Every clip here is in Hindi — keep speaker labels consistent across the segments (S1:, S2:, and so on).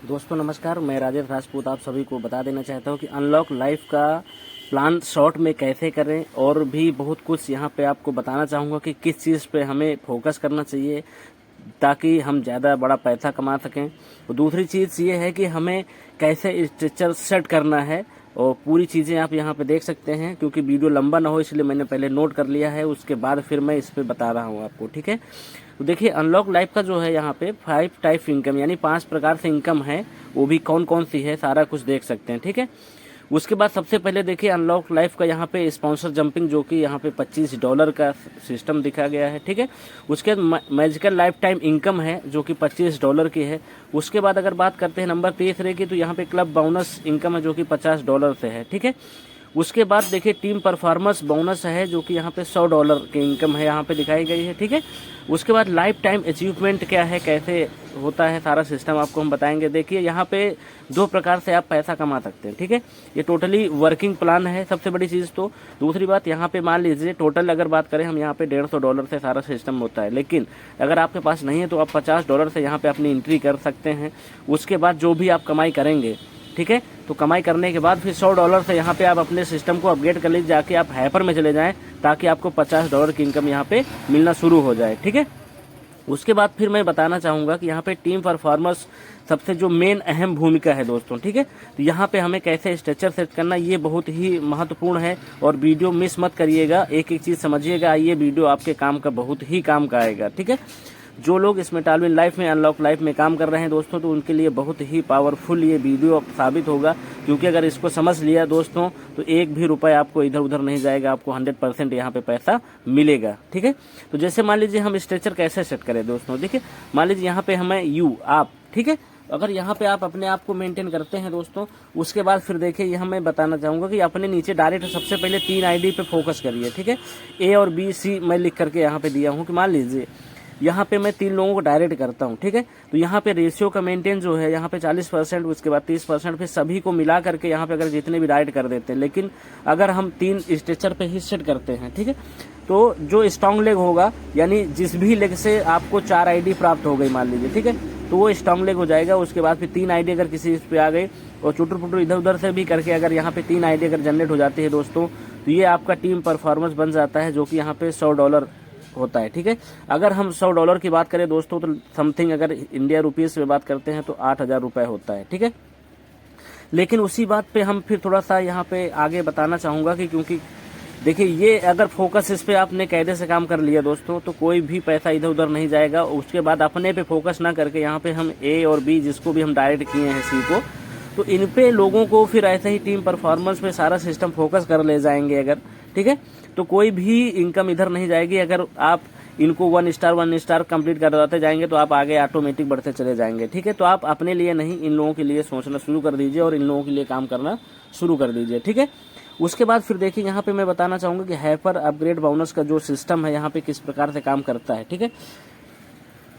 S1: दोस्तों नमस्कार, मैं राजेश राजपूत आप सभी को बता देना चाहता हूं कि अनलॉक लाइफ का प्लान शॉर्ट में कैसे करें और भी बहुत कुछ यहां पे आपको बताना चाहूँगा कि किस चीज़ पे हमें फोकस करना चाहिए ताकि हम ज़्यादा बड़ा पैसा कमा सकें। और दूसरी चीज़ ये है कि हमें कैसे स्ट्रक्चर सेट करना है और पूरी चीज़ें आप यहाँ पे देख सकते हैं। क्योंकि वीडियो लंबा ना हो इसलिए मैंने पहले नोट कर लिया है, उसके बाद फिर मैं इस पे बता रहा हूँ आपको, ठीक है। तो देखिए अनलॉक लाइफ का जो है यहाँ पे 5 टाइप इनकम यानी 5 प्रकार से इनकम है, वो भी कौन कौन सी है सारा कुछ देख सकते हैं, ठीक है। उसके बाद सबसे पहले देखिए अनलॉक लाइफ का यहाँ पे स्पॉन्सर जंपिंग जो कि यहाँ पे $25 का सिस्टम दिखा गया है, ठीक है। उसके बाद मैजिकल लाइफ टाइम इनकम है जो कि $25 की है। उसके बाद अगर बात करते हैं नंबर तीसरे की तो यहाँ पे क्लब बोनस इनकम है जो कि $50 से है, ठीक है। उसके बाद देखिए टीम परफॉर्मेंस बोनस है जो कि यहाँ पे $100 की इनकम है यहाँ पे दिखाई गई है, ठीक है। उसके बाद लाइफ टाइम अचीवमेंट क्या है, कैसे होता है सारा सिस्टम आपको हम बताएंगे। देखिए यहाँ पे 2 प्रकार से आप पैसा कमा सकते हैं, ठीक है। ये टोटली वर्किंग प्लान है सबसे बड़ी चीज़। तो दूसरी बात यहाँ पे मान लीजिए टोटल अगर बात करें हम यहाँ पे $150 से सारा सिस्टम होता है, लेकिन अगर आपके पास नहीं है तो आप $50 से यहाँ पे अपनी एंट्री कर सकते हैं। उसके बाद जो भी आप कमाई करेंगे, ठीक है, तो कमाई करने के बाद फिर $100 से यहाँ पे आप अपने सिस्टम को अपग्रेड कर लीजिए, जाके आप हाइपर में चले जाएं ताकि आपको $50 की इनकम यहाँ पे मिलना शुरू हो जाए, ठीक है। उसके बाद फिर मैं बताना चाहूँगा कि यहाँ पे टीम परफॉर्मेंस सबसे जो मेन अहम भूमिका है दोस्तों, ठीक है। तो यहाँ पे हमें कैसे स्ट्रक्चर सेट करना ये बहुत ही महत्वपूर्ण है और वीडियो मिस मत करिएगा, एक एक चीज़ समझिएगा। ये वीडियो आपके काम का बहुत ही काम का आएगा, ठीक है। जो लोग इस मेटालविन लाइफ में अनलॉक लाइफ में काम कर रहे हैं दोस्तों तो उनके लिए बहुत ही पावरफुल ये वीडियो साबित होगा। क्योंकि अगर इसको समझ लिया दोस्तों तो एक भी रुपए आपको इधर उधर नहीं जाएगा, आपको 100% यहाँ पे पैसा मिलेगा, ठीक है। तो जैसे मान लीजिए हम स्ट्रक्चर कैसे सेट करें दोस्तों, देखिए मान लीजिए यहाँ पे हमें आप, ठीक है, अगर यहाँ पे आप अपने आप को मेंटेन करते हैं दोस्तों, उसके बाद फिर देखिए यहाँ मैं बताना चाहूँगा कि अपने नीचे डायरेक्ट सबसे पहले 3 आईडी पे फोकस करिए, ठीक है। ए और बी सी मैं लिख करके यहाँ पे दिया हूँ कि मान लीजिए यहाँ पे मैं 3 लोगों को डायरेक्ट करता हूँ, ठीक है। तो यहाँ पे रेशियो का मेंटेन जो है यहाँ पे 40%, उसके बाद 30%, फिर सभी को मिला करके यहाँ पे अगर जितने भी डायरेक्ट कर देते हैं। लेकिन अगर हम 3 स्ट्रक्चर पे ही सेट करते हैं, ठीक है, तो जो स्ट्रॉन्ग लेग होगा यानी जिस भी लेग से आपको 4 आईडी प्राप्त हो गई मान लीजिए, ठीक है, तो वो स्ट्रॉन्ग लेग हो जाएगा। उसके बाद फिर 3 आईडी अगर किसी इस पे आ गई और चुटर पुटर इधर उधर से भी करके अगर यहाँ पे 3 आईडी अगर जनरेट हो जाती है दोस्तों तो ये आपका टीम परफॉर्मेंस बन जाता है जो कि यहाँ पे $100 होता है, ठीक है। अगर हम $100 की बात करें दोस्तों तो समथिंग अगर इंडिया रुपीस में बात करते हैं तो 8,000 रुपये होता है, ठीक है। लेकिन उसी बात पे हम फिर थोड़ा सा यहाँ पे आगे बताना चाहूँगा कि क्योंकि देखिए ये अगर फोकस इस पे आपने कायदे से काम कर लिया दोस्तों तो कोई भी पैसा इधर उधर नहीं जाएगा। उसके बाद अपने पे फोकस ना करके यहाँ पे हम ए और बी जिसको भी हम डायरेक्ट किए हैं सी को, तो इन पे लोगों को फिर ऐसे ही टीम परफॉर्मेंस पे सारा सिस्टम फोकस कर ले जाएंगे अगर, ठीक है, तो कोई भी इनकम इधर नहीं जाएगी। अगर आप इनको 1 स्टार कंप्लीट करवाते जाएंगे तो आप आगे ऑटोमेटिक बढ़ते चले जाएंगे, ठीक है। तो आप अपने लिए नहीं इन लोगों के लिए सोचना शुरू कर दीजिए और इन लोगों के लिए काम करना शुरू कर दीजिए, ठीक है। उसके बाद फिर देखिए यहाँ पे मैं बताना चाहूँगा कि हाइपर अपग्रेड बोनस का जो सिस्टम है यहाँ पे किस प्रकार से काम करता है, ठीक है।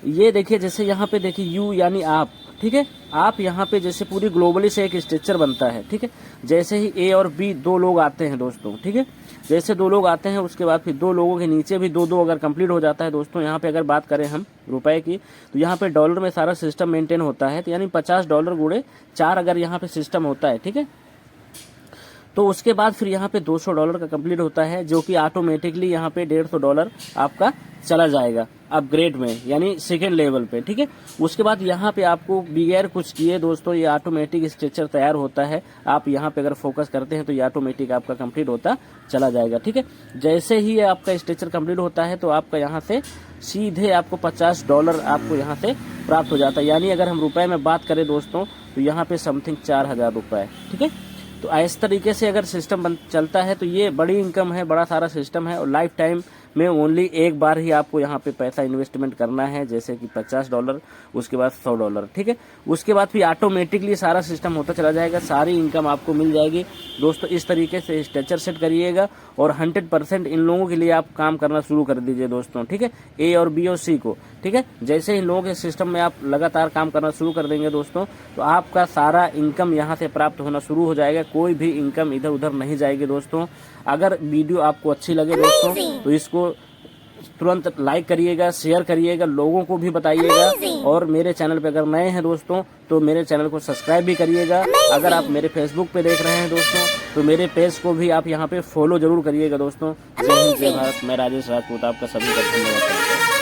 S1: ये देखिए जैसे यहाँ पे देखिए यू यानी आप, ठीक है, आप यहाँ पे जैसे पूरी ग्लोबली से एक स्ट्रक्चर बनता है, ठीक है। जैसे ही ए और बी 2 लोग आते हैं दोस्तों, ठीक है, जैसे 2 लोग आते हैं उसके बाद फिर 2 लोगों के नीचे भी 2-2 अगर कंप्लीट हो जाता है दोस्तों। यहाँ पे अगर बात करें हम रुपए की तो यहाँ पे डॉलर में सारा सिस्टम मेंटेन होता है, तो यानी $50 गुणे 4 अगर यहाँ पे सिस्टम होता है, ठीक है। तो उसके बाद फिर यहाँ पे $200 का कंप्लीट होता है जो कि ऑटोमेटिकली यहाँ पे $150 आपका चला जाएगा अपग्रेड में यानी सेकेंड लेवल पे, ठीक है। उसके बाद यहाँ पे आपको बगैर कुछ किए दोस्तों ये ऑटोमेटिक स्ट्रक्चर तैयार होता है। आप यहाँ पे अगर फोकस करते हैं तो ये ऑटोमेटिक आपका कंप्लीट होता चला जाएगा, ठीक है। जैसे ही आपका स्ट्रक्चर कंप्लीट होता है तो आपका यहाँ से सीधे आपको $50 आपको यहाँ से प्राप्त हो जाता है। यानी अगर हम रुपए में बात करें दोस्तों तो यहाँ पे समथिंग 4,000 रुपये, ठीक है। तो इस तरीके से अगर सिस्टम चलता है तो ये बड़ी इनकम है, बड़ा सारा सिस्टम है और लाइफ टाइम में ओनली एक बार ही आपको यहाँ पे पैसा इन्वेस्टमेंट करना है, जैसे कि $50, उसके बाद $100, ठीक है। उसके बाद फिर ऑटोमेटिकली सारा सिस्टम होता चला जाएगा, सारी इनकम आपको मिल जाएगी दोस्तों। इस तरीके से स्ट्रक्चर सेट करिएगा और 100% इन लोगों के लिए आप काम करना शुरू कर दीजिए दोस्तों, ठीक है, ए और बी और सी को, ठीक है। जैसे इन लोगों के सिस्टम में आप लगातार काम करना शुरू कर देंगे दोस्तों तो आपका सारा इनकम यहाँ से प्राप्त होना शुरू हो जाएगा, कोई भी इनकम इधर उधर नहीं जाएगी दोस्तों। अगर वीडियो आपको अच्छी लगे दोस्तों तो इसको तुरंत लाइक करिएगा, शेयर करिएगा, लोगों को भी बताइएगा। और मेरे चैनल पे अगर नए हैं दोस्तों तो मेरे चैनल को सब्सक्राइब भी करिएगा। अगर आप मेरे फेसबुक पे देख रहे हैं दोस्तों तो मेरे पेज को भी आप यहाँ पे फॉलो जरूर करिएगा दोस्तों। जय हिंद, जय भारत। मैं राजेश राजपूत आपका सभी का धन्यवाद करता हूँ।